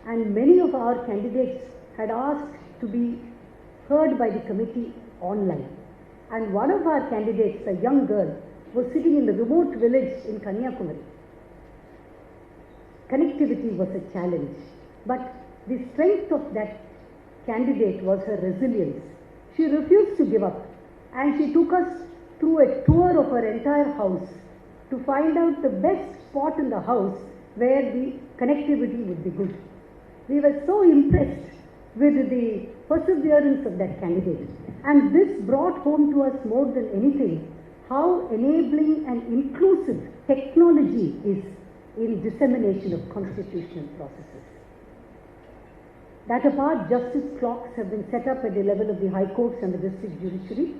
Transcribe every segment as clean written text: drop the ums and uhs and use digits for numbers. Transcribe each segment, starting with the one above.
and many of our candidates had asked to be heard by the committee online. And one of our candidates, a young girl, was sitting in the remote village in Kanyakumari. Connectivity was a challenge, but the strength of that candidate was her resilience. She refused to give up, and she took us through a tour of her entire house to find out the best spot in the house where the connectivity would be good. We were so impressed with the perseverance of that candidate, and this brought home to us more than anything how enabling and inclusive technology is in dissemination of constitutional processes. That apart, justice clocks have been set up at the level of the High Courts and the District Judiciary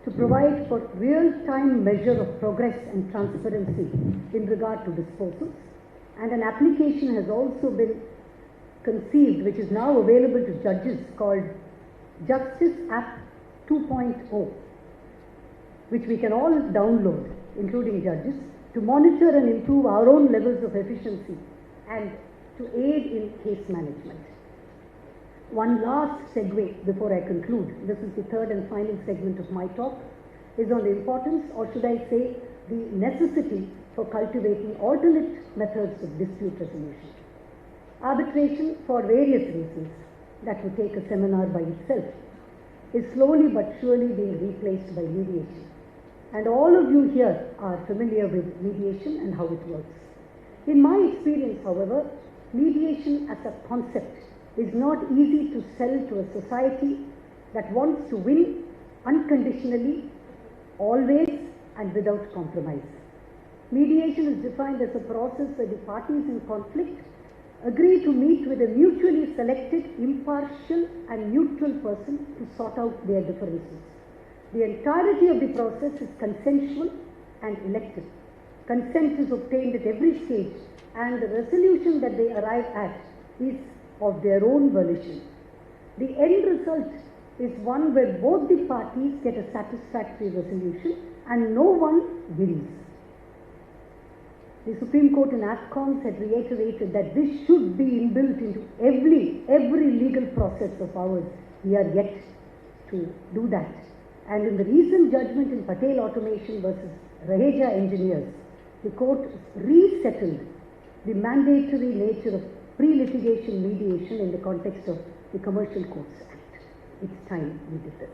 to provide for real-time measure of progress and transparency in regard to disposals, and an application has also been conceived which is now available to judges called Justice App 2.0, which we can all download, including judges, to monitor and improve our own levels of efficiency and to aid in case management. One last segue before I conclude, this is the third and final segment of my talk, is on the importance, or should I say, the necessity for cultivating alternate methods of dispute resolution. Arbitration, for various reasons, that would take a seminar by itself, is slowly but surely being replaced by mediation. And all of you here are familiar with mediation and how it works. In my experience, however, mediation as a concept is not easy to sell to a society that wants to win unconditionally, always, and without compromise. Mediation is defined as a process where the parties in conflict agree to meet with a mutually selected, impartial, and neutral person to sort out their differences. The entirety of the process is consensual and elective. Consent is obtained at every stage, and the resolution that they arrive at is of their own volition. The end result is one where both the parties get a satisfactory resolution and no one wins. The Supreme Court in AFCONS had reiterated that this should be inbuilt into every legal process of ours. We are yet to do that. And in the recent judgment in Patel Automation versus Raheja Engineers, the court resettled the mandatory nature of pre-litigation mediation in the context of the Commercial Courts Act. It's time we did this.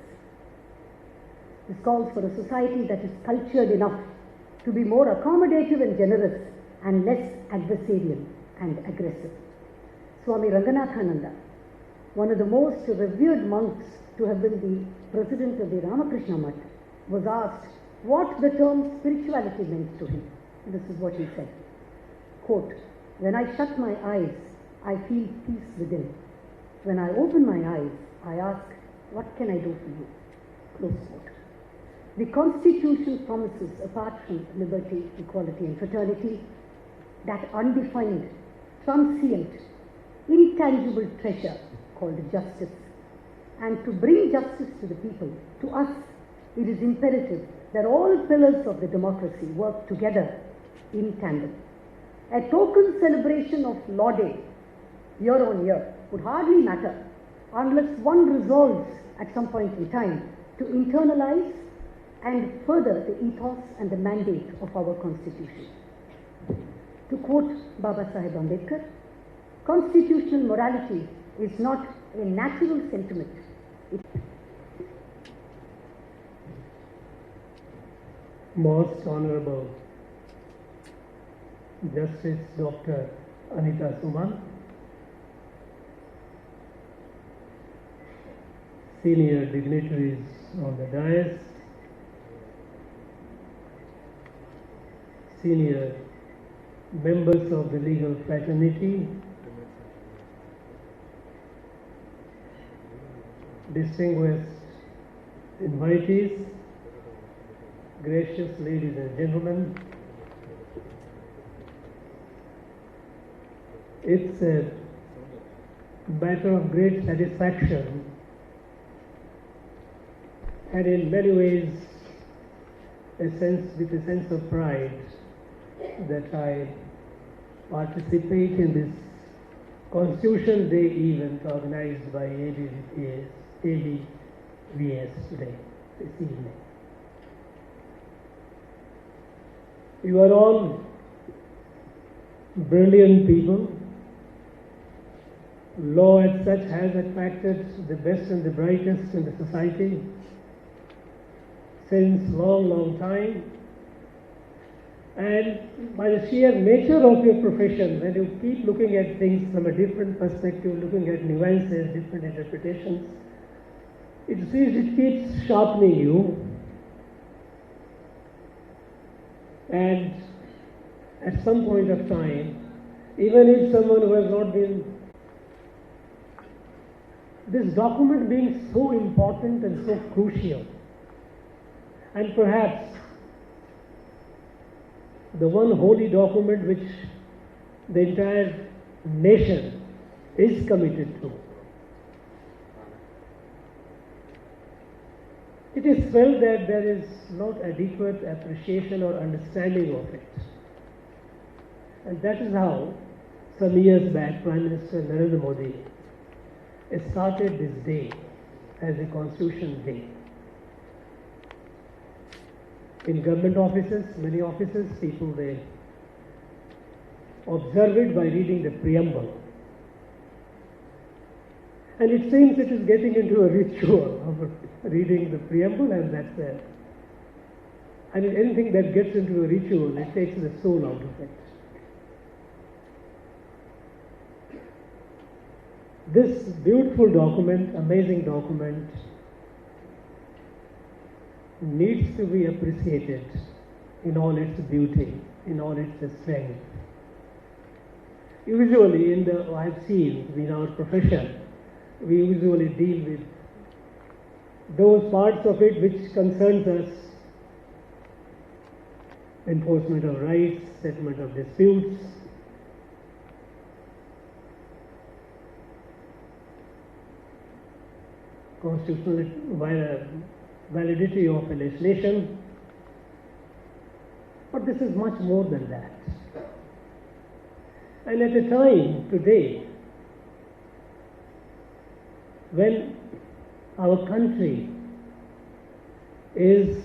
This calls for a society that is cultured enough to be more accommodative and generous and less adversarial and aggressive. Swami Ranganathananda, one of the most revered monks to have been the president of the Ramakrishna Math, was asked what the term spirituality meant to him. This is what he said, quote, "When I shut my eyes, I feel peace within. When I open my eyes, I ask, what can I do for you?" Close quote. The Constitution promises, apart from liberty, equality and fraternity, that undefined, transient, intangible treasure called justice. And to bring justice to the people, to us, it is imperative that all pillars of the democracy work together in tandem. A token celebration of Law Day, year on year, would hardly matter unless one resolves at some point in time to internalize and further the ethos and the mandate of our Constitution. To quote Baba Saheb Ambedkar, constitutional morality is not a natural sentiment. Most Honorable Justice Dr. Anita Suman, senior dignitaries on the dais, senior members of the legal fraternity, distinguished invitees, gracious ladies and gentlemen, it's a matter of great satisfaction and in many ways with a sense of pride that I participate in this Constitution Day event organized by ABVS today, this evening. You are all brilliant people. Law as such has attracted the best and the brightest in the society since long time. And by the sheer nature of your profession, when you keep looking at things from a different perspective, looking at nuances, different interpretations, it keeps sharpening you. And at some point of time, even if someone who has not been, this document being so important and so crucial, and perhaps the one holy document which the entire nation is committed to. It is felt that there is not adequate appreciation or understanding of it. And that is how some years back Prime Minister Narendra Modi started this day as a Constitution Day. In government offices, many offices, people they observe it by reading the preamble. And it seems it is getting into a ritual of reading the preamble, and that's it. I mean, anything that gets into a ritual, it takes the soul out of it. This beautiful document, amazing document, needs to be appreciated in all its beauty, in all its strength. Usually, I've seen in our profession, we usually deal with those parts of it which concerns us: enforcement of rights, settlement of disputes, constitutional validity of a legislation. But this is much more than that. And at a time today when our country is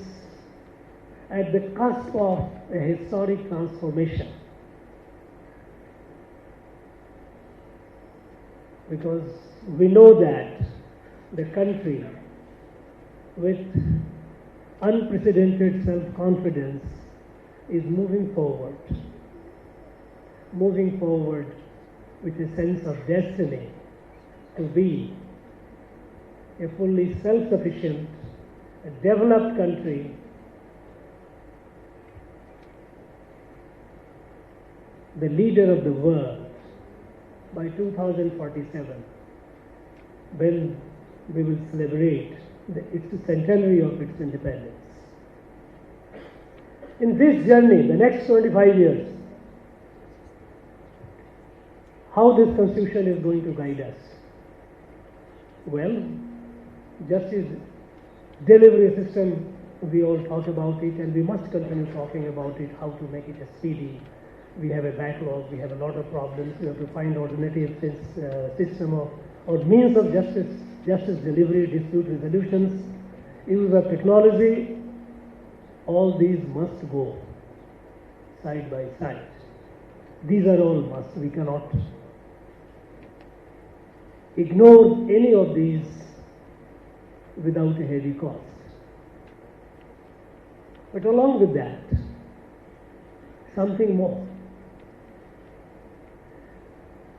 at the cusp of a historic transformation, because we know that the country with unprecedented self-confidence is moving forward with a sense of destiny to be a fully self-sufficient, a developed country, the leader of the world by 2047, when we will celebrate its centenary of its independence. In this journey, the next 25 years, how this Constitution is going to guide us? Well, justice delivery system, we all talk about it, and we must continue talking about it, how to make it a speedy. We have a backlog, we have a lot of problems, we have to find alternative system of or means of justice delivery, dispute resolutions, use of technology. All these must go side by side. These are all must. We cannot ignore any of these without a heavy cost. But along with that, something more.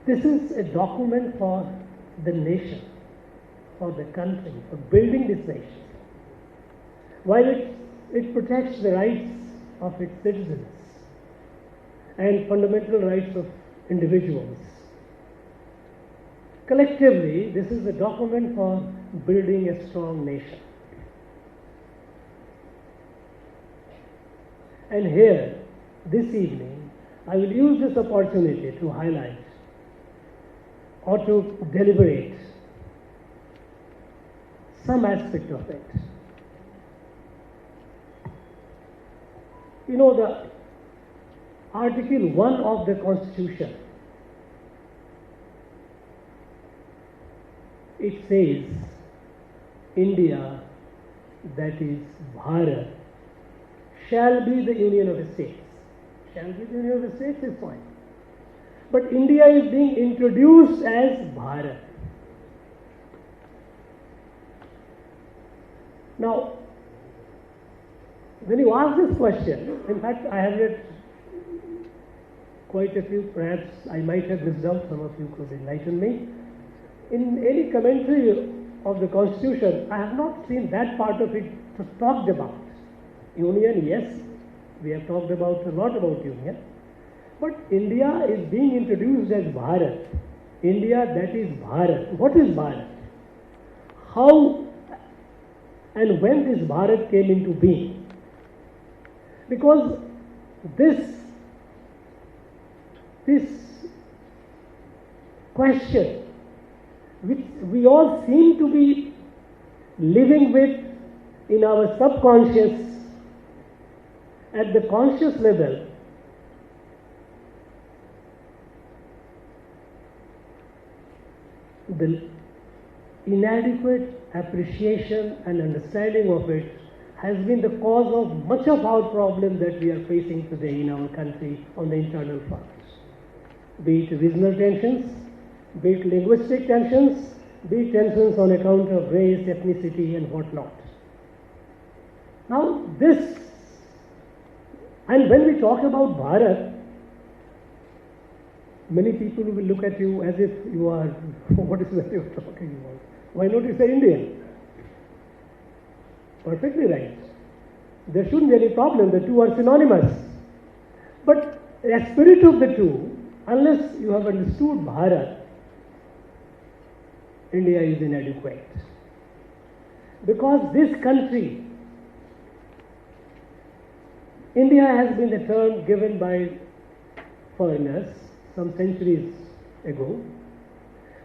This is a document for the nation, for the country, for building this nation. While it protects the rights of its citizens and fundamental rights of individuals, collectively, this is a document for building a strong nation. And here, this evening, I will use this opportunity to highlight or to deliberate some aspect of it. You know, the Article 1 of the Constitution it says India, that is Bharat, shall be the union of states. Shall be the union of states is fine. But India is being introduced as Bharat. Now, when you ask this question, in fact, I have read quite a few, perhaps I might have missed out, some of you could enlighten me. In any commentary of the Constitution, I have not seen that part of it talked about. Union, yes, we have talked about a lot about union, but India is being introduced as Bharat. India, that is Bharat. What is Bharat? How and when this Bharat came into being? Because this question, which we all seem to be living with in our subconscious, at the conscious level, the inadequate appreciation and understanding of it has been the cause of much of our problem that we are facing today in our country on the internal front. Be it regional tensions, be it linguistic tensions, be it tensions on account of race, ethnicity and whatnot. Now this, and when we talk about Bharat, many people will look at you as if you are, what is that you are talking about? Why not you say India? Perfectly right. There shouldn't be any problem, the two are synonymous. But the spirit of the two, unless you have understood Bharat, India is inadequate. Because this country, India has been the term given by foreigners some centuries ago.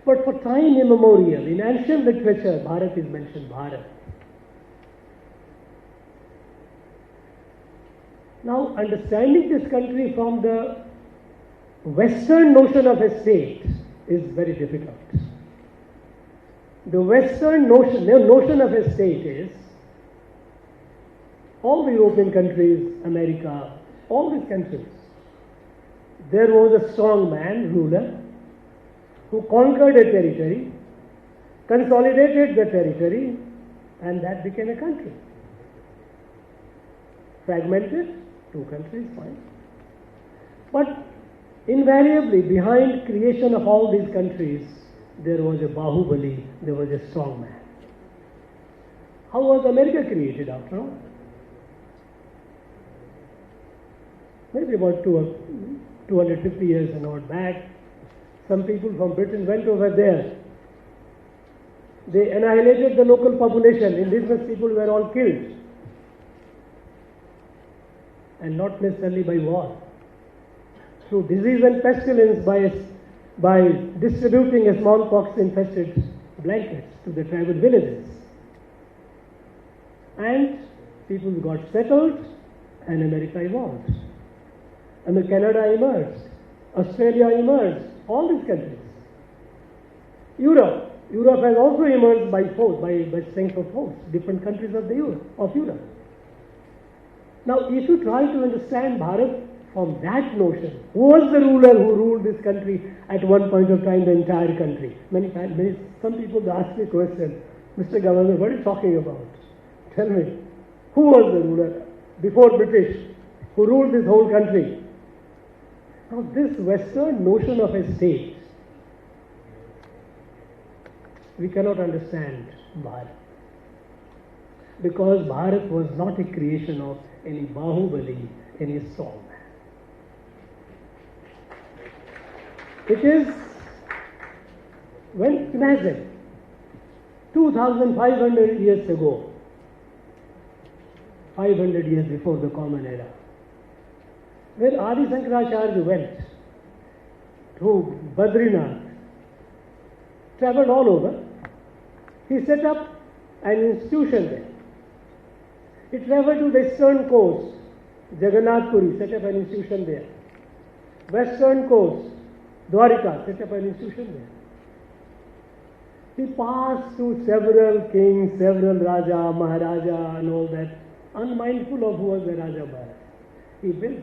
But for time immemorial, in ancient literature, Bharat is mentioned, Bharat. Now, understanding this country from the Western notion of a state is very difficult. The Western notion of a state is all the European countries, America, all these countries. There was a strong man, ruler, who conquered a territory, consolidated the territory, and that became a country. Fragmented, two countries, fine. But invariably, behind creation of all these countries, there was a Bahubali, there was a strong man. How was America created after all? Maybe about 250 years and odd back, some people from Britain went over there. They annihilated the local population. Indigenous people were all killed. And not necessarily by war. Through disease and pestilence, by distributing a smallpox-infested blankets to the tribal villages. And people got settled and America evolved. And Canada emerged. Australia emerged. All these countries. Europe has also emerged by force, by strength of force. Different countries of Europe. Now, if you try to understand Bharat from that notion, who was the ruler who ruled this country at one point of time, the entire country? Some people ask me a question, Mr. Governor, what are you talking about? Tell me, who was the ruler before British who ruled this whole country? Now, this Western notion of a state, we cannot understand Bharat. Because Bharat was not a creation of any Bahubali, any strong man. It is, imagine, 2,500 years ago, 500 years before the Common Era, where Adi Shankaracharya went to Badrinath, traveled all over, he set up an institution there. He traveled to the eastern coast, Jagannath Puri, set up an institution there. Western coast, Dwarika, set up an institution He passed through several kings, several Raja, Maharaja and all that, unmindful of who was the Raja Bharat. He built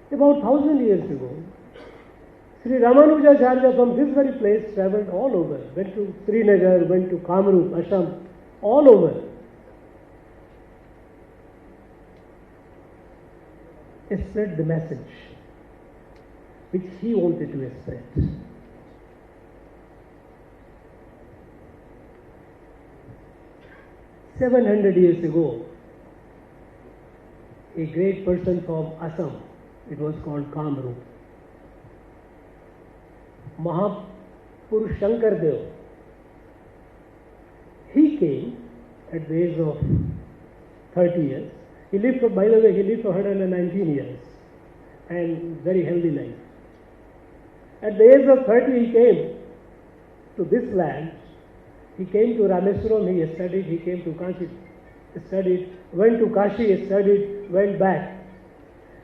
that. About 1000 years ago, Sri Ramanujacharya from this very place travelled all over, went to Srinagar, went to Kamrup, Assam, all over. Spread the message which he wanted to spread. "700 years ago, a great person from Assam, it was called Kamrup, Mahapurush Shankardev, he came at the age of 30 years. He lived for, by the way, he lived for 119 years and very healthy life. At the age of 30, he came to this land. He came to Rameswaram, he studied, he came to Kanchi, studied, went to Kashi, studied, went back.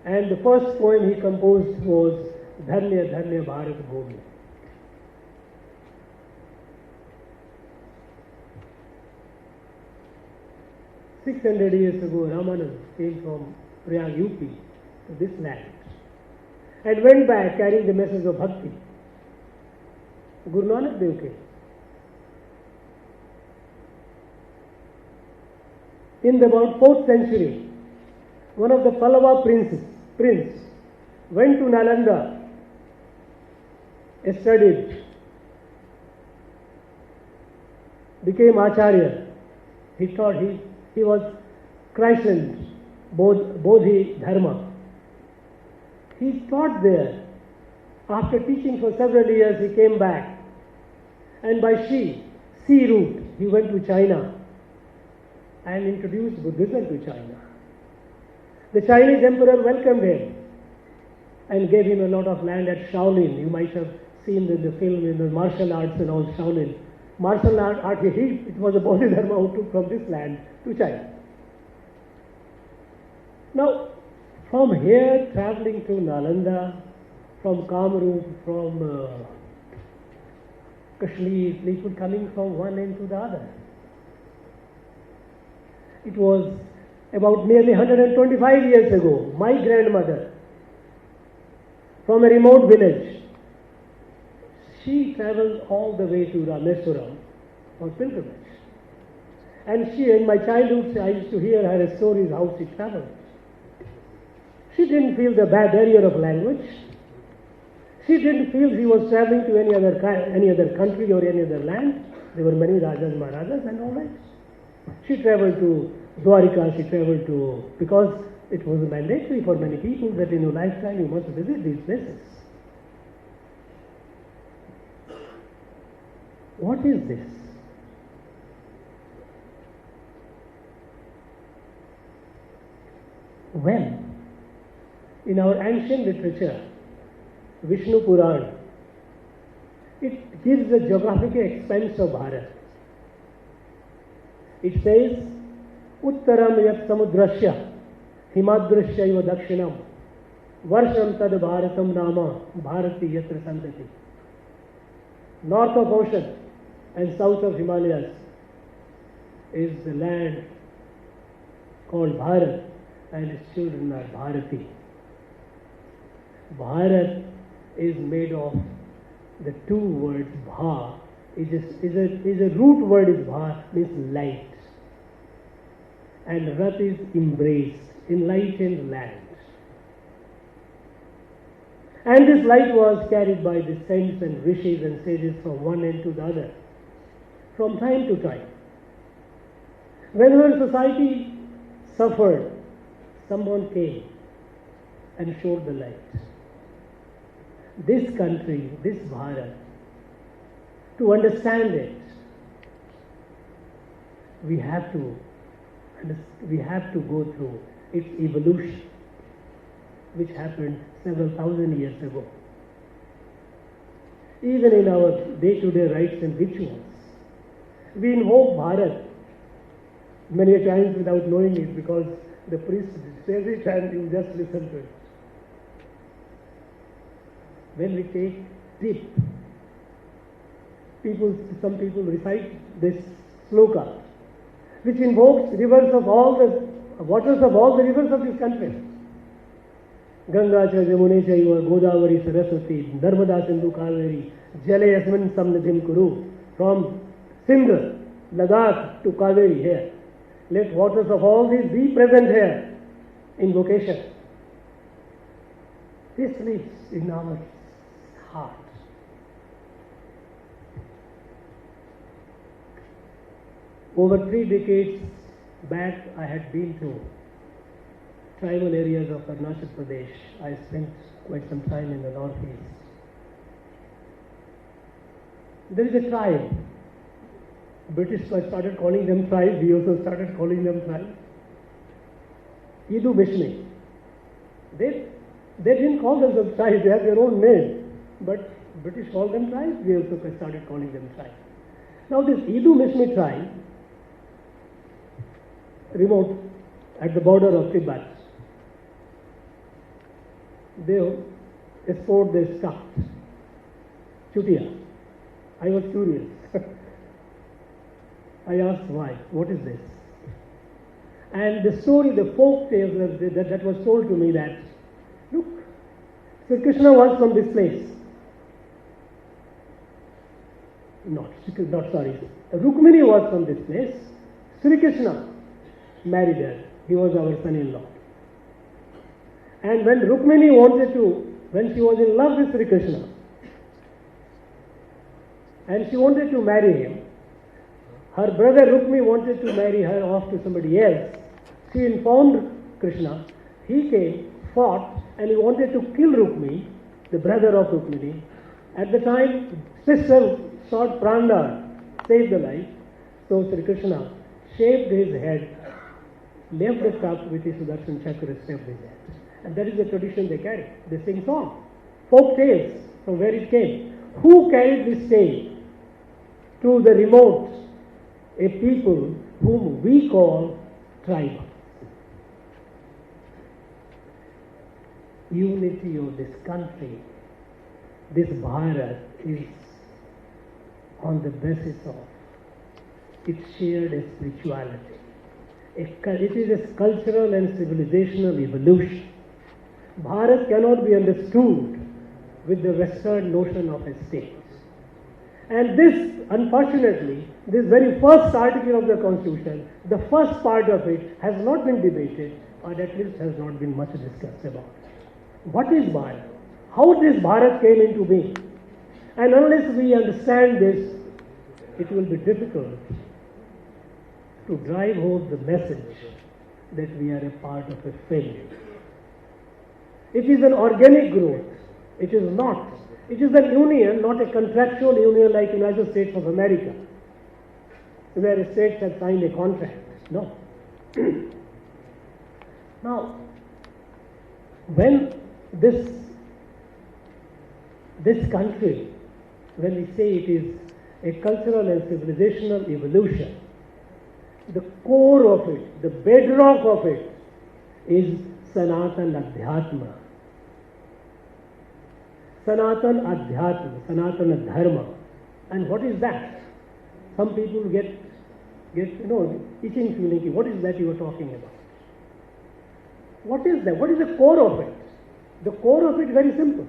And the first poem he composed was Dhanya Dhanya Bharat Bhumi. "600 years ago, Ramanand came from Prayag, UP to this land and went back carrying the message of bhakti. Guru Nanak Dev came. In the about 4th century, one of the Pallava prince went to Nalanda, studied, became Acharya. He taught, he was christened Bodhi Dharma. He taught there. After teaching for several years, he came back. And by sea route, he went to China and introduced Buddhism to China. The Chinese emperor welcomed him and gave him a lot of land at Shaolin. You might have seen in the film, in the martial arts and all, Shaolin. Martial art, it was a Bodhidharma who took from this land to China. Now, from here, traveling to Nalanda, from Kamrup, from Kashmir, people coming from one end to the other. It was about nearly 125 years ago, my grandmother, from a remote village, she travelled all the way to Rameswaram for pilgrimage. And she, in my childhood, I used to hear her stories how she travelled. She didn't feel the barrier of language. She didn't feel she was travelling to any other country or any other land. There were many Rajas, Maharajas and all that. She travelled to Dwarika, she travelled to, because it was mandatory for many people that in your lifetime you must visit these places. What is this? Well, in our ancient literature, Vishnu Puran, it gives the geographical expanse of Bharat. It says, Uttaram yat samudrasya, himadrasya iva dakshinam, varsham tad bharatam nama, bharati yatra santati. North of ocean and south of Himalayas is the land called Bharat, and its children are Bharati. Bharat is made of the two words Bha, is a root word is Bha, means light. And Rat is embrace, enlightened land. And this light was carried by the saints and rishis and sages from one end to the other, from time to time. Whenever society suffered, someone came and showed the light. This country, this Bharat, to understand it, we have to go through its evolution, which happened several thousand years ago. Even in our day-to-day rites and rituals, we invoke Bharat many times without knowing it, because the priest says it and you just listen to it. when we take dip, some people recite this sloka, which invokes waters of all the rivers of this country. Ganga cha Jamune chaiva Godavari Saraswati Narmada Sindhu Kaveri Jale Yasmin Samnidhim Kuru. From Sindh, Ladakh to Kaveri here. Let waters of all these be present here. Invocation. This lives in our heart. Over 3 decades back, I had been to tribal areas of Arunachal Pradesh. I spent quite some time in the northeast. There is a tribe. British started calling them tribe. We also started calling them tribe. Idu Mishmi. They didn't call themselves tribe. They had their own name. But British called them tribe. We also started calling them tribe. Now this Idu Mishmi tribe, remote at the border of Tibet, they sport their scarf, chutia. I was curious. I asked why, what is this? And the story, the folk tale that was told to me that, look, Sri Krishna was from this place. Rukmini was from this place. Sri Krishna married her. He was our son-in-law. And when Rukmini when she was in love with Sri Krishna, and she wanted to marry him, her brother Rukmi wanted to marry her off to somebody else. She informed Krishna. He came, fought, and he wanted to kill Rukmi, the brother of Rukmini. At the time, sister sought Pranda, saved the life. So Sri Krishna shaved his head, left the cup with his Sudarshan Chakra, shaved his head. And that is the tradition they carry. They sing song, folk tales, from where it came. Who carried this tale to the remote? A people whom we call tribal. Unity of this country, this Bharat, is on the basis of its shared spirituality. It is a cultural and civilizational evolution. Bharat cannot be understood with the Western notion of a state. And this, unfortunately, this very first article of the Constitution, the first part of it has not been debated, or at least has not been much discussed about. What is Bharat? How this Bharat came into being? And unless we understand this, it will be difficult to drive home the message that we are a part of a family. It is an organic growth. It is not. It is an union, not a contractual union like United States of America, where states have signed a contract. No. Now, when this country, when we say it is a cultural and civilizational evolution, the core of it, the bedrock of it, is Sanatana Adhyatma. Sanatana Adhyatma, Sanatana Dharma. And what is that? Some people get itching feeling. What is that you are talking about? What is that? What is the core of it? The core of it is very simple.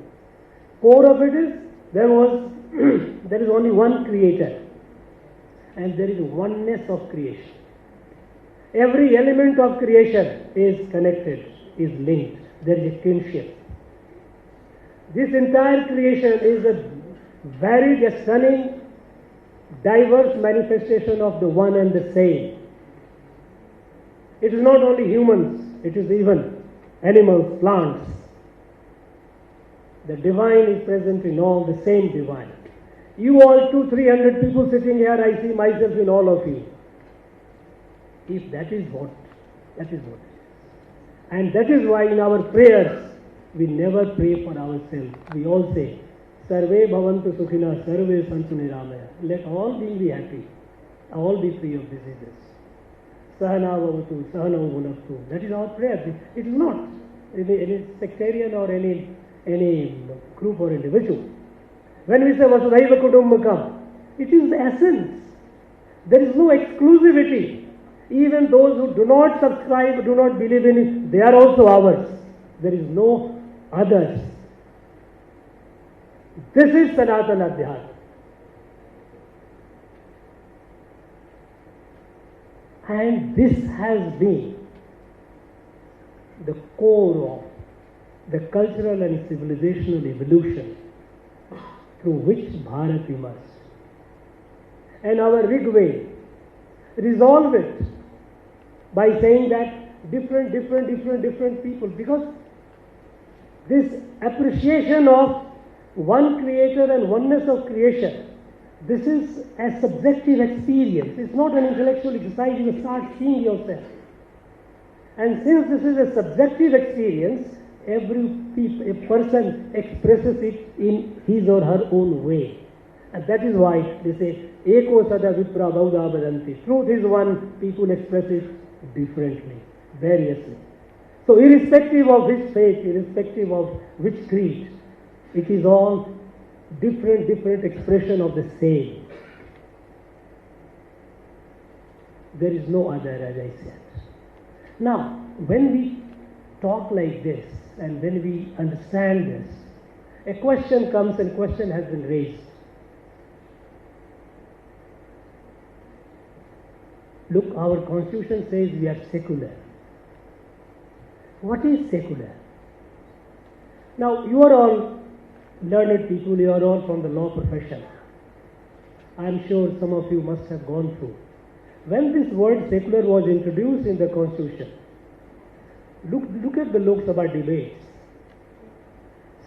Core of it is there is only one creator, and there is oneness of creation. Every element of creation is connected, is linked. There is a kinship. This entire creation is a varied, a stunning, diverse manifestation of the one and the same. It is not only humans, it is even animals, plants. The divine is present in all, the same divine. You all 200-300 people sitting here, I see myself in all of you. If that is what it is. And that is why in our prayers, we never pray for ourselves. We all say, Sarve bhavantu sukhina, sarve santu niramaya. Let all beings be happy. All be free of diseases. Sahana bhavatu, sahana bhunaktu. That is our prayer. It is not any sectarian or any any group or individual. When we say Vasudhaiva Kutumbakam, it is the essence. There is no exclusivity. Even those who do not subscribe, do not believe in it, they are also ours. There is no others. This is Sanatana Adhyatma. And this has been the core of the cultural and civilizational evolution through which Bharat emerged. And our Rigveda resolve it by saying that different people, because this appreciation of one creator and oneness of creation, this is a subjective experience. It's not an intellectual exercise. You start seeing yourself. And since this is a subjective experience, a person expresses it in his or her own way. And that is why they say, Eko sada vipra bauda badanti. Truth is one, people express it differently, variously. So irrespective of which faith, irrespective of which creed, it is all different expression of the same. There is no other, as I said. Now, when we talk like this and when we understand this, a question comes and question has been raised. Look, our constitution says we are secular. What is secular? Now, you are all learned people, you are all from the law profession. I am sure some of you must have gone through. When this word secular was introduced in the constitution, look at the Lok Sabha debates.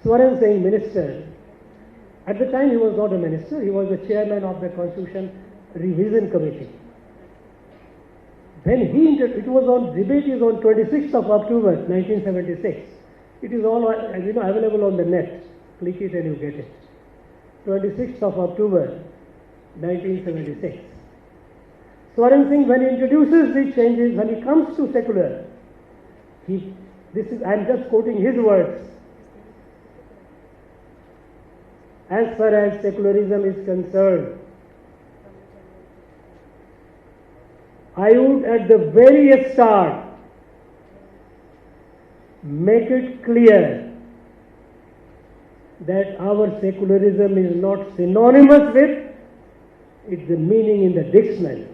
Swaran Singh, minister, at the time he was not a minister, he was the chairman of the constitution revision committee. When it was on, debate is on 26th of October 1976. It is all available on the net. Click it and you get it. 26th of October 1976. Swaran Singh, when he introduces these changes, when he comes to secular, I am just quoting his words. As far as secularism is concerned, I would at the very start make it clear that our secularism is not synonymous with its meaning in the dictionary.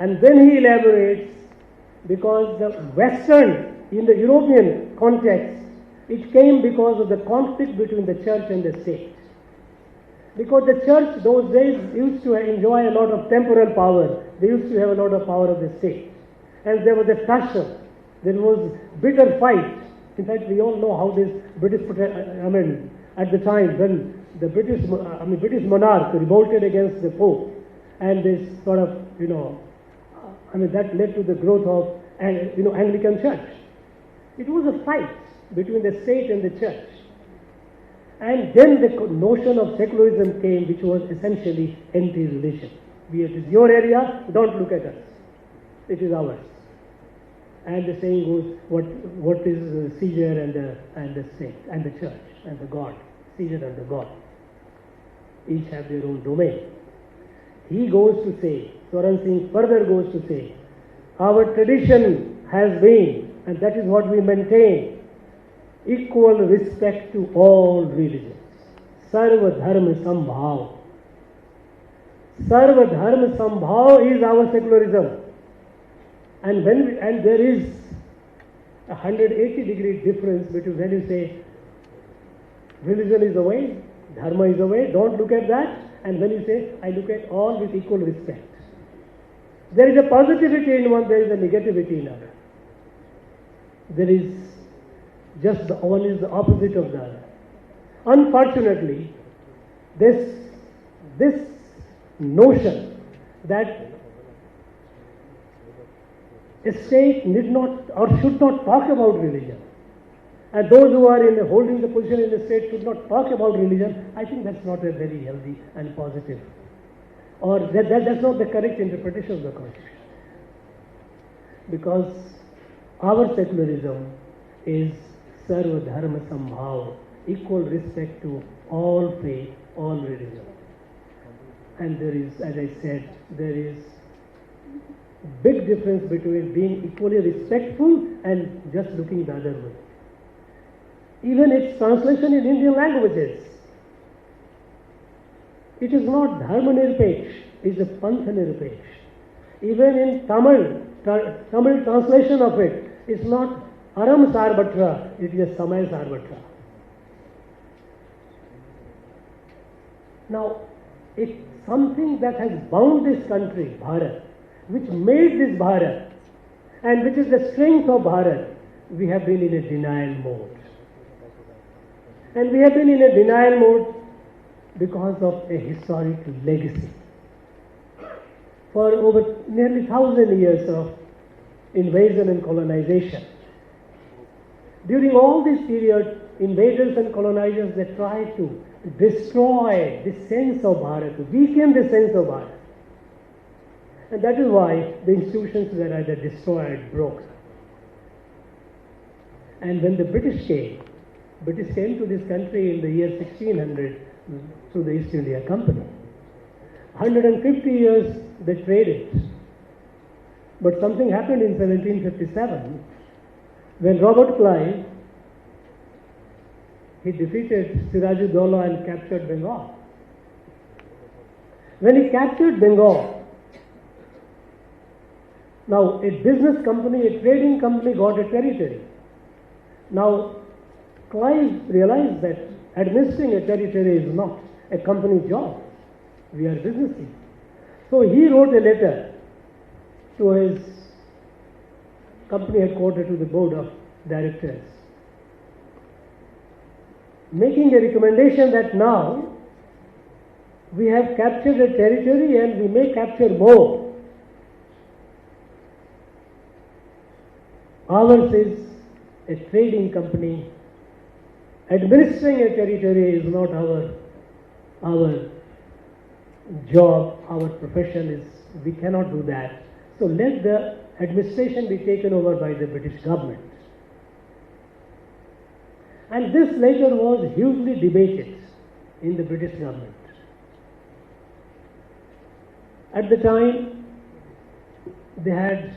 And then he elaborates, because the Western, in the European context, it came because of the conflict between the church and the state. Because the church those days used to enjoy a lot of temporal power. They used to have a lot of power of the state. And there was a tussle. There was bitter fight. In fact, we all know how this at the time when the British monarch revolted against the Pope, and this sort of, that led to the growth of, Anglican Church. It was a fight between the state and the church. And then the notion of secularism came, which was essentially anti-religion. It is your area, don't look at us. It is ours. And the saying goes, what is Caesar and the state and the church and the God? Caesar and the God. Each have their own domain. He goes to say, Swaran Singh further goes to say, our tradition has been, and that is what we maintain, equal respect to all religions. Sarva Dharma Sambhav. Sarva Dharma Sambhav is our secularism. And there is a 180-degree difference between when you say religion is the way, dharma is the way, don't look at that, and when you say I look at all with equal respect. There is a positivity in one, there is a negativity in other. There is just one is the opposite of the other. Unfortunately, this notion that a state need not or should not talk about religion, and those who are holding the position in the state should not talk about religion, I think that's not a very healthy and positive, or that's not the correct interpretation of the Constitution. Because our secularism is Sarva Dharma Sambhav, equal respect to all faith, all religion. And there is, as I said, there is big difference between being equally respectful and just looking the other way. Even its translation in Indian languages, it is not Dharma Nirpeksh, it is a Pantha Nirpeksh. Even in Tamil translation of it, it's not Aram Sarbatra, it is Samay Sarbatra. Now, it's something that has bound this country, Bharat, which made this Bharat, and which is the strength of Bharat, we have been in a denial mode. And we have been in a denial mode because of a historic legacy. For over nearly 1,000 years of invasion and colonization. During all this period, invaders and colonizers, they tried to destroy the sense of Bharat, to weaken the sense of Bharat. And that is why the institutions were either destroyed, broken. And when the British came to this country in the year 1600 through the East India Company. 150 years they traded. But something happened in 1757 when Robert Clive, he defeated Siraj-ud-Dowlah and captured Bengal. When he captured Bengal, now a business company, a trading company got a territory. Now Clive realized that administering a territory is not a company job. We are businessmen. So he wrote a letter to his company headquarters, to the board of directors, making a recommendation that now we have captured a territory and we may capture more. Ours is a trading company. Administering a territory is not our job, our profession is, we cannot do that. So let the administration be taken over by the British government. And this later was hugely debated in the British government. At the time, they had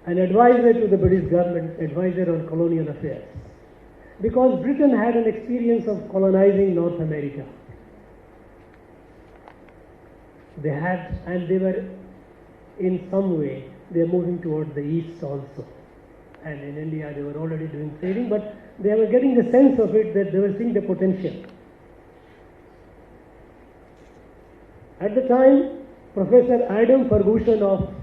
an advisor to the British government, advisor on colonial affairs. Because Britain had an experience of colonizing North America. They had, and they were in some way, they are moving towards the east also. And in India they were already doing trading, but they were getting the sense of it that they were seeing the potential. At the time, Professor Adam Ferguson of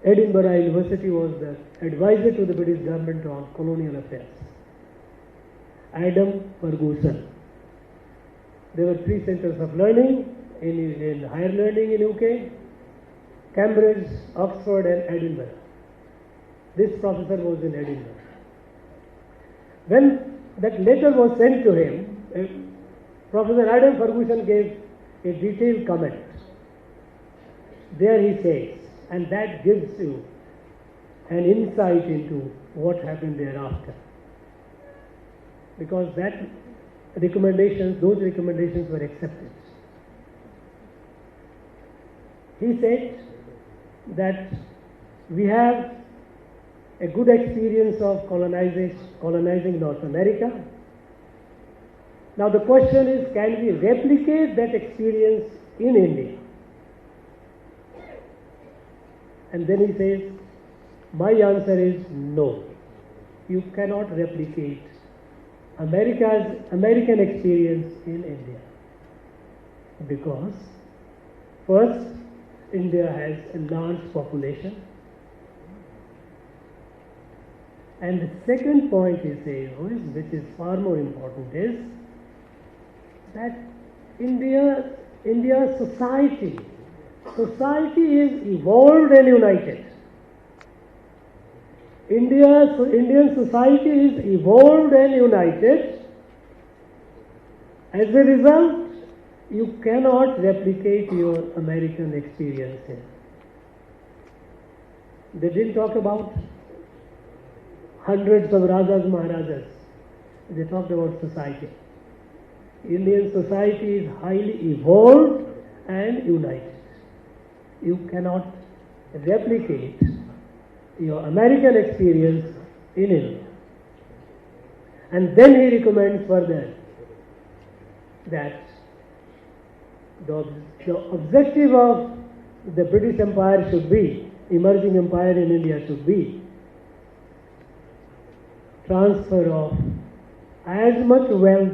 Edinburgh University was the advisor to the British government on colonial affairs. Adam Ferguson. There were 3 centers of learning in higher learning in UK, Cambridge, Oxford and Edinburgh. This professor was in Edinburgh. When that letter was sent to him, Professor Adam Ferguson gave a detailed comment. There he says, and that gives you an insight into what happened thereafter. Because those recommendations were accepted. He said that we have a good experience of colonizing North America. Now the question is, can we replicate that experience in India? And then he says, my answer is no. You cannot replicate American experience in India. Because first, India has a large population. And the second point he says, which is far more important, is that India's society is evolved and united. Indian society is evolved and united. As a result, you cannot replicate your American experience here. They didn't talk about hundreds of Rajas, Maharajas. They talked about society. Indian society is highly evolved and united. You cannot replicate your American experience in India. And then he recommends further that the objective of the British Empire should be, emerging empire in India should be, transfer of as much wealth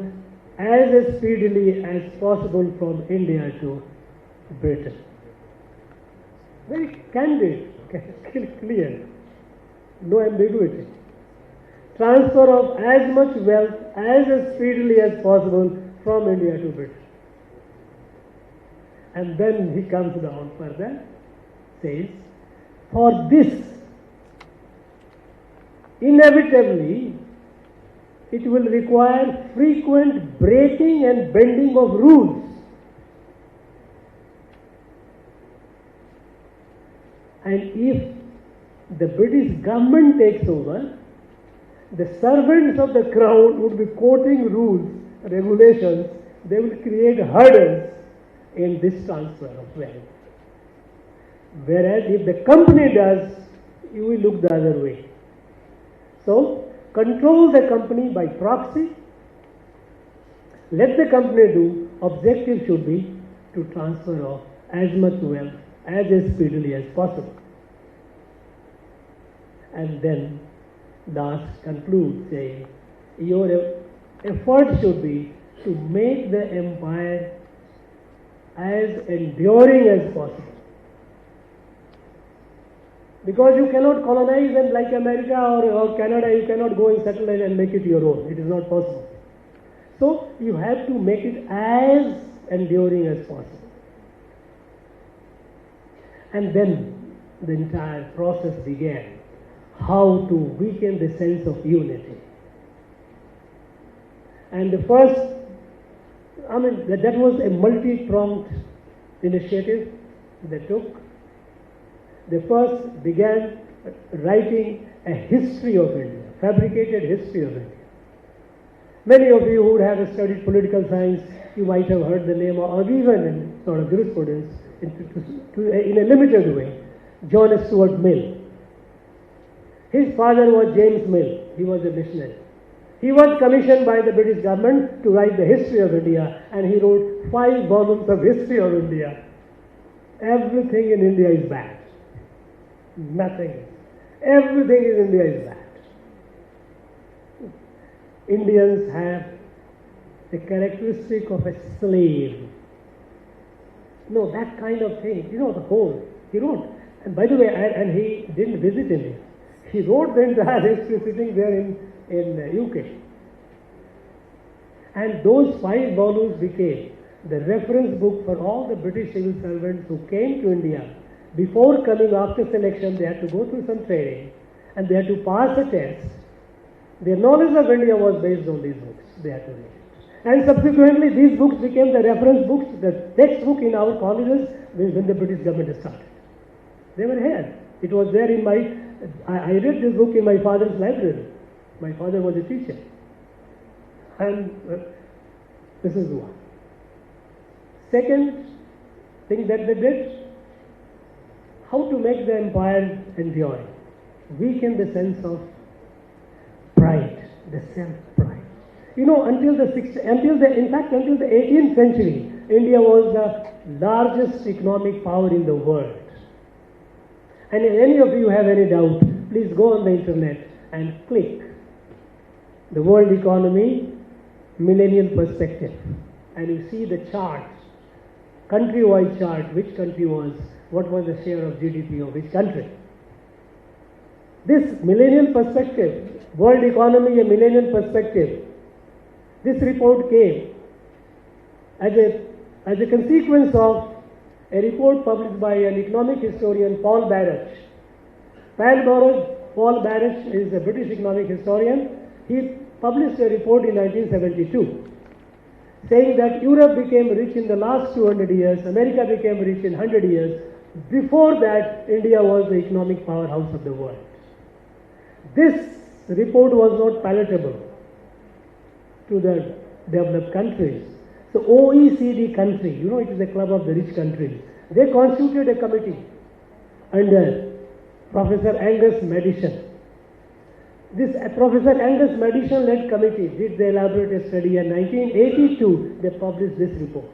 as speedily as possible from India to Britain. Very candid, clear, no ambiguity. Transfer of as much wealth as speedily as possible from India to Britain. And then he comes down further, says, for this, inevitably, it will require frequent breaking and bending of rules. And if the British government takes over, the servants of the crown would be quoting rules, regulations, they will create hurdles in this transfer of wealth. Whereas if the company does, you will look the other way. So, control the company by proxy. Let the company do. Objective should be to transfer of as much wealth as speedily as possible. And then Das concludes saying, your effort should be to make the empire as enduring as possible. Because you cannot colonize and like America or Canada, you cannot go and settle and make it your own. It is not possible. So you have to make it as enduring as possible. And then the entire process began. How to weaken the sense of unity. And the first, that was a multi-pronged initiative they took. They first began writing a history of India, fabricated history of India. Many of you who would have studied political science, you might have heard the name, or even in sort of jurisprudence, in a limited way, John Stuart Mill. His father was James Mill. He was a missionary. He was commissioned by the British government to write the history of India, and he wrote 5 volumes of history of India. Everything in India is bad. Nothing. Everything in India is bad. Indians have the characteristic of a slave. No, that kind of thing. The whole. He wrote. And by the way, and he didn't visit India. He wrote the entire history sitting there in UK. And those 5 volumes became the reference book for all the British civil servants who came to India. Before coming, after selection, they had to go through some training and they had to pass a test. Their knowledge of India was based on these books. They had to read it. And subsequently, these books became the reference books, the textbook in our colleges when the British government started. They were here. It was there in I read this book in my father's library. My father was a teacher. And this is one. Second thing that they did, how to make the empire enduring. Weaken the sense of pride, the self-pride. Until the 18th century, India was the largest economic power in the world. And if any of you have any doubt, please go on the internet and click the world economy millennial perspective. And you see the chart, country-wide chart, which country what was the share of GDP of which country. This millennial perspective, world economy a millennial perspective, this report came as a consequence of a report published by an economic historian, Paul Barrett. Paul Barrett is a British economic historian. He published a report in 1972 saying that Europe became rich in the last 200 years, America became rich in 100 years. Before that, India was the economic powerhouse of the world. This report was not palatable to the developed countries. So OECD country, you know, it is a club of the rich countries, they constituted a committee under Professor Angus Madison. This Professor Angus Madison led committee did the elaborate study. In 1982 they published this report,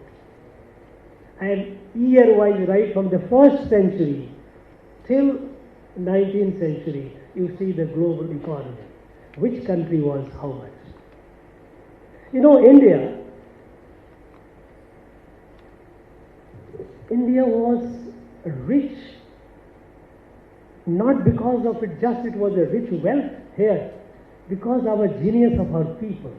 and year-wise, right from the 1st century till 19th century, you see the global economy, which country was how much. You know, India was rich not because of it was a rich wealth here, because our genius of our people.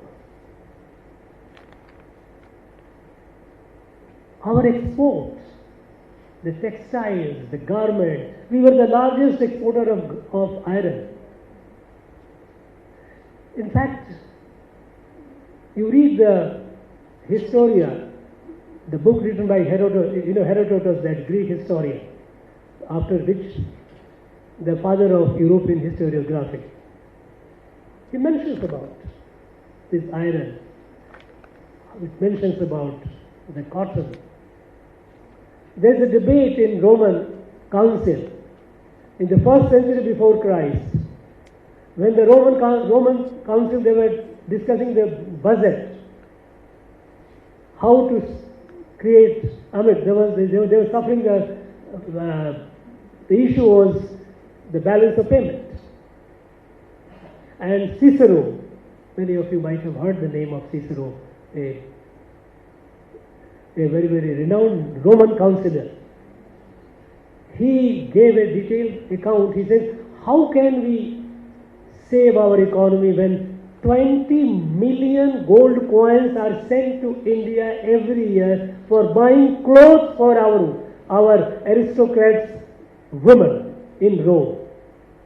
Our exports, the textiles, the garment, we were the largest exporter of iron. In fact, you read the Historia, the book written by Herodotus, Herodotus, that Greek historian, after which the father of European historiography. He mentions about this iron. It mentions about the cotton. There's a debate in Roman Council in the 1st century before Christ. When the Roman Council, they were discussing the budget, how to create. They were suffering the issue was the balance of payment. And Cicero, many of you might have heard the name of Cicero, a very, very renowned Roman councillor. He gave a detailed account. He said, how can we save our economy when 20 million gold coins are sent to India every year for buying clothes for our aristocrats' women in Rome?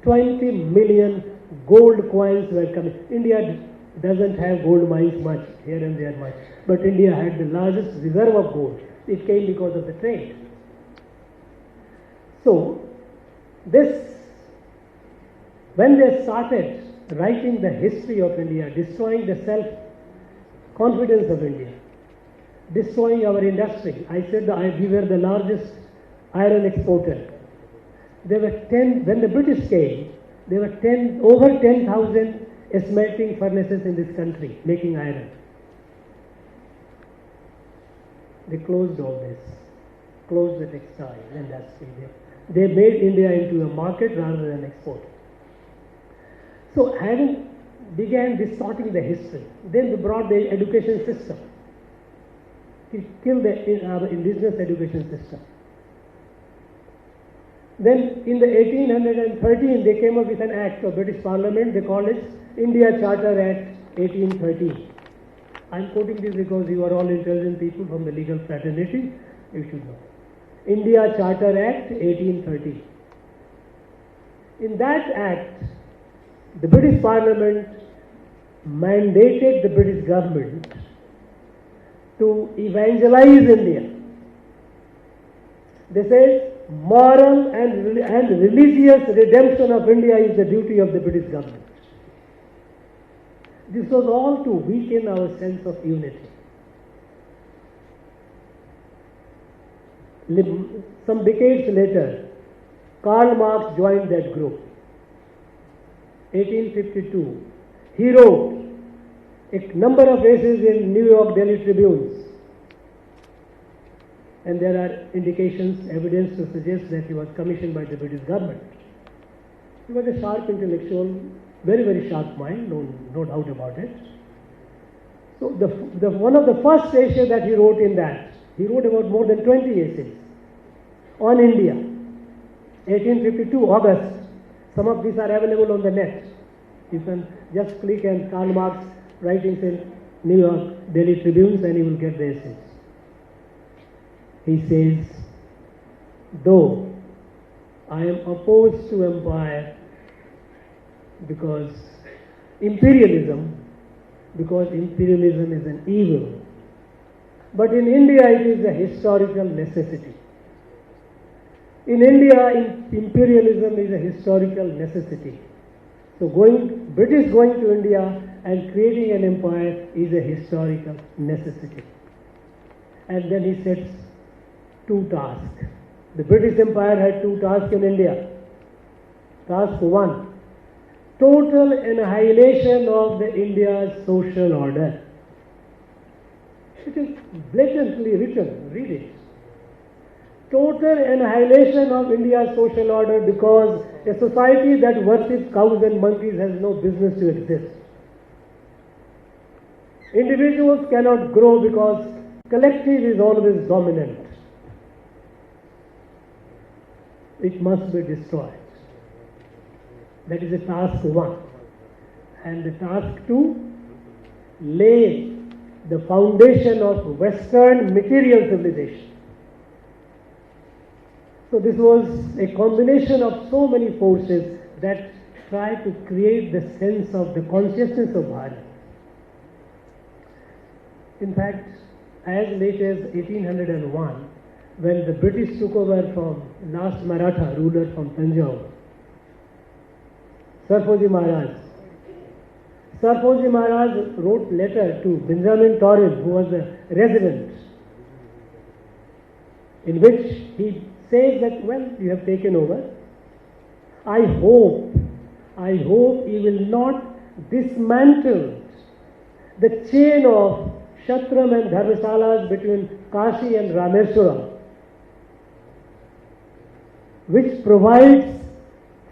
20 million gold coins were coming. India doesn't have gold mines much, here and there much, but India had the largest reserve of gold. It came because of the trade. So, when they started writing the history of India, destroying the self-confidence of India, destroying our industry, I said we were the largest iron exporter. There were when the British came, there were over 10,000 smelting furnaces in this country making iron. They closed all this, closed the textile industry. They made India into a market rather than export. So having began distorting the history, then they brought the education system. It killed our indigenous education system. Then in the 1813 they came up with an act of British Parliament. They called it India Charter Act 1813. I'm quoting this because you are all intelligent people from the legal fraternity. You should know. India Charter Act 1813. In that act, the British Parliament mandated the British government to evangelize India. They said moral and religious redemption of India is the duty of the British government. This was all to weaken our sense of unity. Some decades later, Karl Marx joined that group. 1852. He wrote a number of essays in New York Daily Tribunes. And there are indications, evidence to suggest that he was commissioned by the British government. He was a sharp intellectual, very, very sharp mind, no doubt about it. So one of the first essays that he wrote in that, he wrote about more than 20 essays on India. 1852, August. Some of these are available on the net. You can just click and Karl Marx writings in New York Daily Tribunes and you will get the essays. He says, though I am opposed to empire because imperialism is an evil, but in India it is a historical necessity. In India, imperialism is a historical necessity. So British going to India and creating an empire is a historical necessity. And then he sets two tasks. The British Empire had two tasks in India. Task one, total annihilation of the India's social order. It is blatantly written, read it. Total annihilation of India's social order, because a society that worships cows and monkeys has no business to exist. Individuals cannot grow because collective is always dominant. It must be destroyed. That is the task one. And the task two, lay the foundation of Western material civilization. So this was a combination of so many forces that tried to create the sense of the consciousness of Bharat. In fact, as late as 1801, when the British took over from last Maratha ruler from Tanjore, Sarfoji Maharaj wrote letter to Benjamin Torrin, who was a resident, in which he says that, well, you have taken over. I hope you will not dismantle the chain of Shatram and Dharmasalas between Kashi and Rameswaram, which provides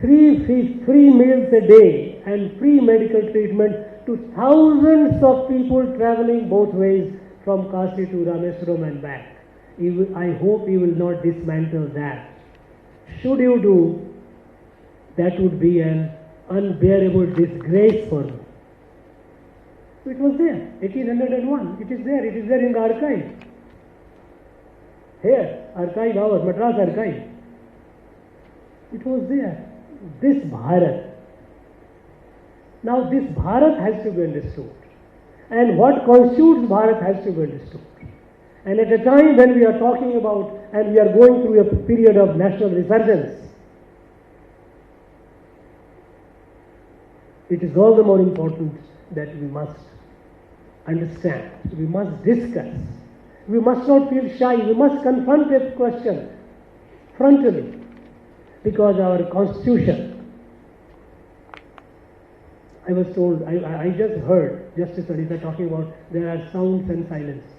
free meals a day and free medical treatment to thousands of people traveling both ways from Kashi to Rameswaram and back. I hope you will not dismantle that. Should you do, that would be an unbearable disgrace for me. So it was there, 1801. It is there in the archive. Here, archive hour, Madras archive. It was there. This Bharat. Now this Bharat has to be understood. And what constitutes Bharat has to be understood. And at a time when we are talking about, and we are going through a period of national resurgence, it is all the more important that we must understand, we must discuss, we must not feel shy, we must confront this question frontally, because our constitution, I was told, I just heard Justice Aditya talking about there are sounds and silences.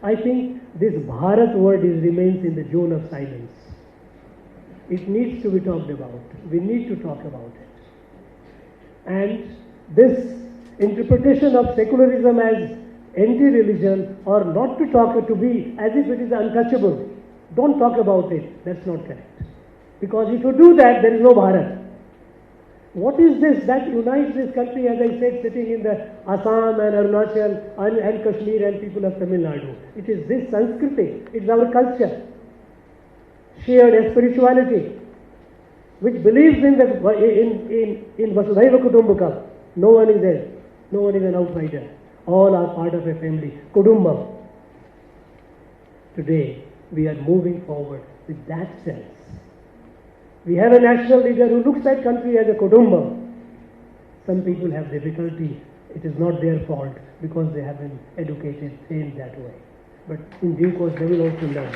I think this Bharat word remains in the zone of silence. It needs to be talked about. We need to talk about it. And this interpretation of secularism as anti-religion, or not to talk, to be as if it is untouchable. Don't talk about it. That's not correct. Because if you do that, there is no Bharat. What is this that unites this country, as I said, sitting in the Assam and Arunachal and Kashmir and people of Tamil Nadu? It is this Sanskriti, it is our culture, shared spirituality, which believes in Vasudhaiva Kutumbakam. No one is there, no one is an outsider. All are part of a family, Kudumbam. Today, we are moving forward with that sense. We have a national leader who looks at country as a kudumbam. Some people have difficulty. It is not their fault because they have been educated, trained that way. But in due course, they will also learn.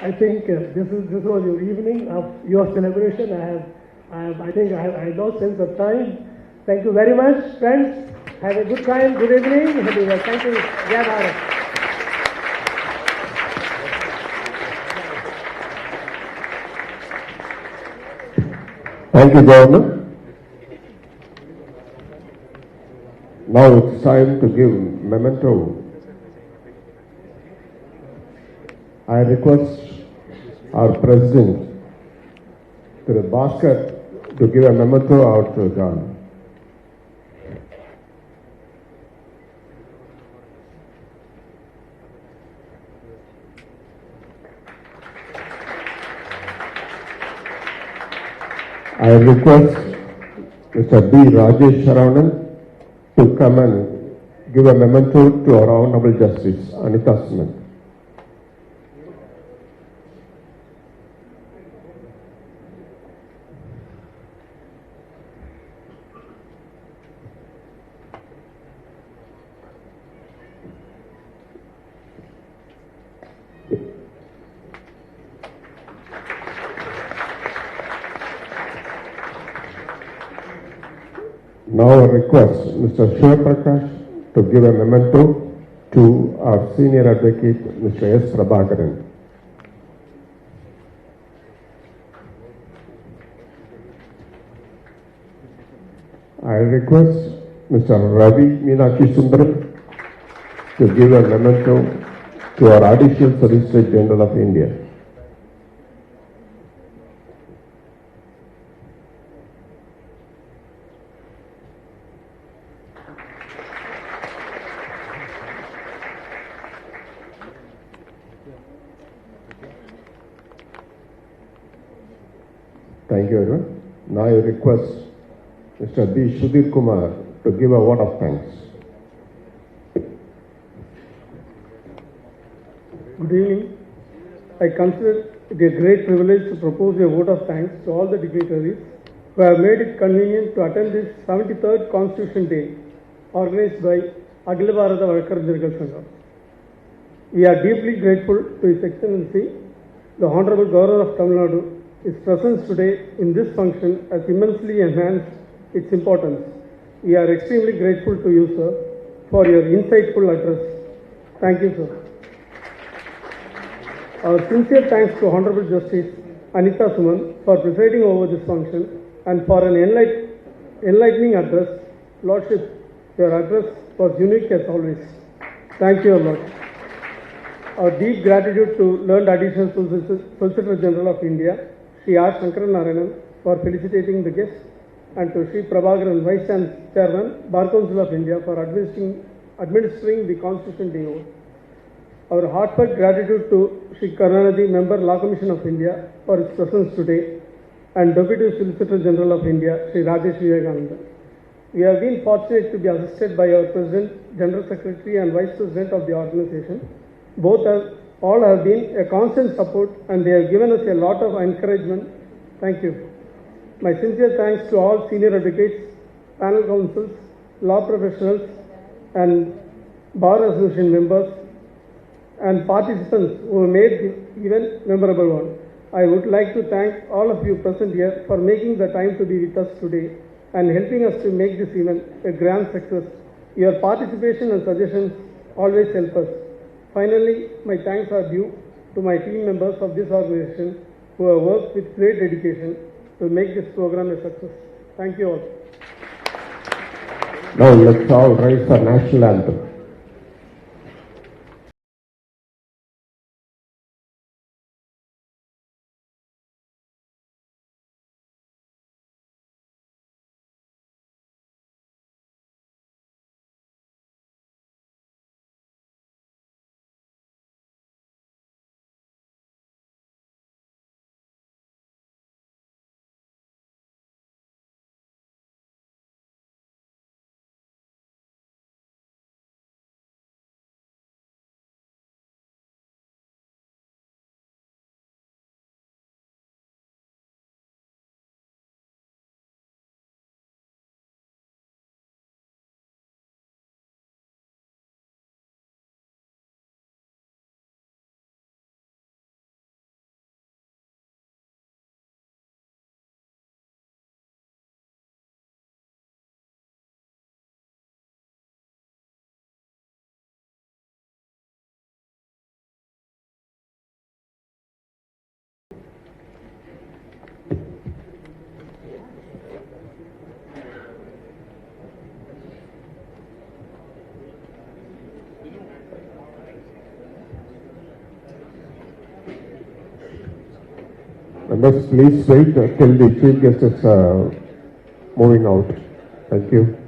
I think this was your evening of your celebration. I think I have no sense of time. Thank you very much, friends. Have a good time. Good evening. Thank you. Jai Bharat. Thank you, Governor. Now it's time to give memento. I request our President, to the basket, to give a memento out to God. I request Mr. B. Rajesh Saravanan to come and give a memento to our Honorable Justice Anita Smith. Now I request Mr. Shiva Prakash to give a memento to our senior advocate, Mr. S. Prabhakaran. I request Mr. Ravi Meenakshi Sundaram to give a memento to our Additional Solicitor General of India. Thank you, everyone. Now I request Mr. B. Sudhir Kumar to give a word of thanks. Good evening. I consider it a great privilege to propose a vote of thanks to all the dignitaries who have made it convenient to attend this 73rd Constitution Day organized by Akhila Bharata Vazhakkarajal Sangam. We are deeply grateful to His Excellency, the Honorable Governor of Tamil Nadu. His presence today in this function has immensely enhanced its importance. We are extremely grateful to you, sir, for your insightful address. Thank you, sir. Our sincere thanks to Honorable Justice Anita Suman for presiding over this function and for an enlightening address. Lordship, your address was unique as always. Thank you, Lord. Our deep gratitude to learned Additional Solicitor General of India, Shri R. Shankaran Narayanan, for felicitating the guests, and to Shri Prabhakaran, Vice Chairman, Bar Council of India, for administering the Constitution Day oath. Our heartfelt gratitude to Shri Karunanidhi, Member, Law Commission of India, for his presence today, and Deputy Solicitor General of India, Shri Rajesh Vivekananda. We have been fortunate to be assisted by our President, General Secretary, and Vice President of the organization. All have been a constant support, and they have given us a lot of encouragement. Thank you. My sincere thanks to all senior advocates, panel counsels, law professionals, and bar association members, and participants who made the event memorable one. I would like to thank all of you present here for making the time to be with us today and helping us to make this event a grand success. Your participation and suggestions always help us. Finally, my thanks are due to my team members of this organization who have worked with great dedication to make this program a success. Thank you all. Now let's all rise for national anthem. Members, please wait till the chief guest is moving out. Thank you.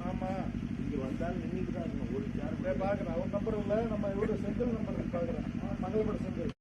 ஆமா இங்க வந்தாலும் நின்றுட்டு தான் இருக்கணும் ஒரு சேர் பார்க்குறேன் அவர் number இல்லை நம்ம இவரோட செந்தில் நம்பர் பார்க்குறேன் மங்களபுரம் செந்தில்